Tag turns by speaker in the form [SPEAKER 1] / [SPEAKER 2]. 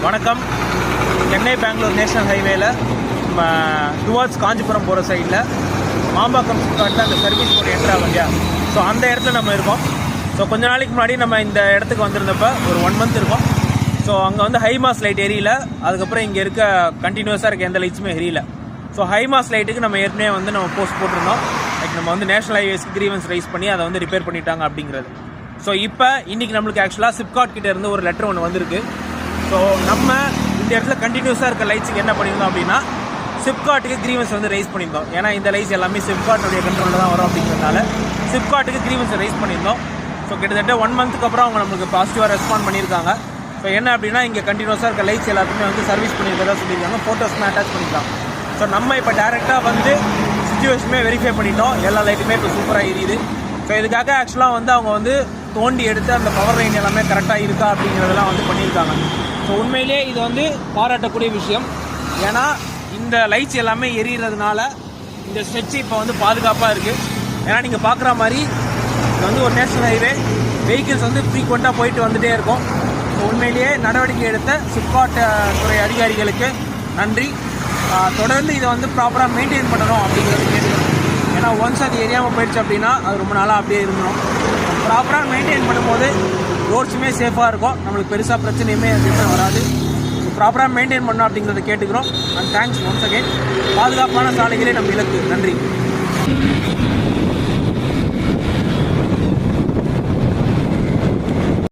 [SPEAKER 1] வணக்கம். சென்னை பெங்களூர் நேஷனல் ஹைவேல நம்ம டுவர்ட்ஸ் காஞ்சிபுரம் போகிற சைடில் மாம்பாக்கம் சிப்காட்டில் அந்த சர்வீஸ் ரோடு என்ட்ரு ஆகும் இல்லையா, ஸோ அந்த இடத்துல நம்ம இருக்கோம். ஸோ கொஞ்ச நாளைக்கு முன்னாடி நம்ம இந்த இடத்துக்கு வந்திருந்தப்போ ஒரு 1 month இருக்கும். ஸோ அங்கே வந்து ஹைமாஸ் லைட் எரியல, அதுக்கப்புறம் இங்கே இருக்க கண்டினியூஸாக இருக்க எந்த லைட்ஸுமே எரியல. ஸோ ஹைமாஸ் லைட்டுக்கு நம்ம ஏற்கனவே வந்து நம்ம போஸ்ட் போட்டிருந்தோம். லைக் நம்ம வந்து நேஷனல் ஹைவேஸ்க்கு கிரீவன்ஸ் ரைஸ் பண்ணி அதை வந்து ரிப்பேர் பண்ணிட்டாங்க அப்படிங்கிறது. ஸோ இப்போ இன்றைக்கி நம்மளுக்கு ஆக்சுவலாக சிப்காட் கிட்டே இருந்து ஒரு லெட்டர் ஒன்று வந்திருக்கு. ஸோ நம்ம இந்த இடத்துல கண்டினியூஸாக இருக்க லைட்ஸுக்கு என்ன பண்ணியிருந்தோம் அப்படின்னா, சிப்காட்டுக்கு கிரீவன்ஸ் வந்து ரைஸ் பண்ணியிருந்தோம். ஏன்னா இந்த லைட்ஸ் எல்லாமே சிப்காட்டுடைய கண்ட்ரோலில் தான் வரும் அப்படிங்கிறதுனால சிப்காட்டுக்கு கிரீவன்ஸை ரைஸ் பண்ணியிருந்தோம். ஸோ கிட்டத்தட்ட 1 monthக்கு அப்புறம் அவங்க நம்மளுக்கு பாசிட்டிவாக ரெஸ்பாண்ட் பண்ணியிருக்காங்க. ஸோ என்ன அப்படின்னா, இங்கே கண்டினியூஸாக இருக்க லைட்ஸ் எல்லாத்துக்குமே வந்து சர்வீஸ் பண்ணியிருக்கதா சொல்லியிருக்காங்க. ஃபோட்டோஸ்மே அட்டாச் பண்ணிக்கலாம். ஸோ நம்ம இப்போ டேரெக்டாக வந்து சிச்சுவேஷனுமே வெரிஃபை பண்ணிட்டோம். எல்லா லைட்டுமே இப்போ சூப்பராக எரியுது. ஸோ இதுக்காக ஆக்சுவலாக வந்து அவங்க வந்து தோண்டி எடுத்து அந்த பவர் லைன் எல்லாமே கரெக்டாக இருக்கா அப்படிங்கிறதெல்லாம் வந்து பண்ணியிருக்காங்க. ஸோ உண்மையிலே இது வந்து பாராட்டக்கூடிய விஷயம். ஏன்னா இந்த லைட்ஸ் எல்லாமே எரியறதுனால இந்த ஸ்ட்ரெச் இப்போ வந்து பாதுகாப்பாக இருக்குது. ஏன்னா நீங்கள் பார்க்குற மாதிரி இது வந்து ஒரு நேஷனல் ஹைவே, வெஹிக்கிள்ஸ் வந்து ஃப்ரீக்வெண்ட்டாக போயிட்டு வந்துகிட்டே இருக்கும். ஸோ உண்மையிலேயே நடவடிக்கை எடுத்த சிப்காட் துறை அதிகாரிகளுக்கு நன்றி. தொடர்ந்து இதை வந்து ப்ராப்பராக மெயின்டைன் பண்ணணும் அப்படிங்கிறது கேட்டுக்கணும். ஏன்னா ஒன்ஸ் அது எரியாமல் போயிடுச்சு அப்படின்னா அது ரொம்ப நாளாக அப்படியே இருந்தோம். ப்ராப்பராக மெயின்டைன் பண்ணும்போது ரோட்ஸுமே சேஃபாக இருக்கும், நம்மளுக்கு பெருசாக பிரச்சனையுமே எதுவுமே வராது. ப்ராப்பராக மெயின்டைன் பண்ணணும் அப்படிங்கிறத கேட்டுக்கிறோம். And thanks once again. பாதுகாப்பான சாலைகளே நம்ம இலக்கு. நன்றி.